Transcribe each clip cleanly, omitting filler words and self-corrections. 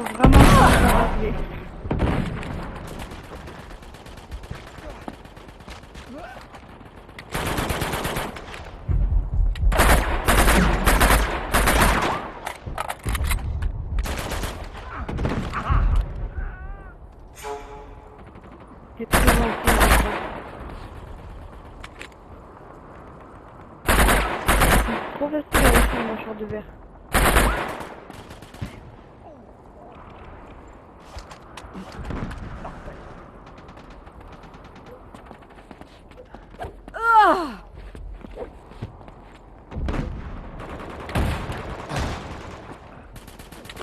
faut vraiment se rappeler. C'est très gentil. C'est trop facile avec une mâchoire de verre.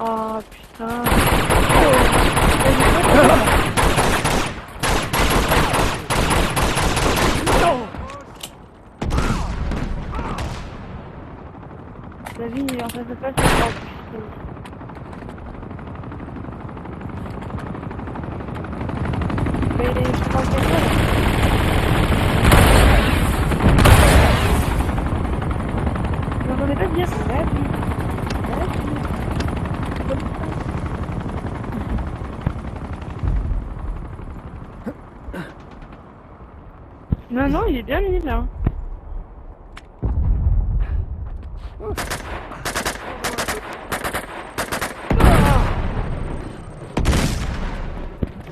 Oh putain. La vie en face de face, c'est pas plus. Mais je crois que c'est ça. Je m'entendais pas dire la vie. Non, non, il est bien mis là.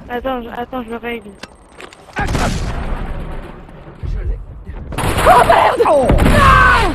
Attends, je le règle. Je l'ai. Oh merde! Oh. Ah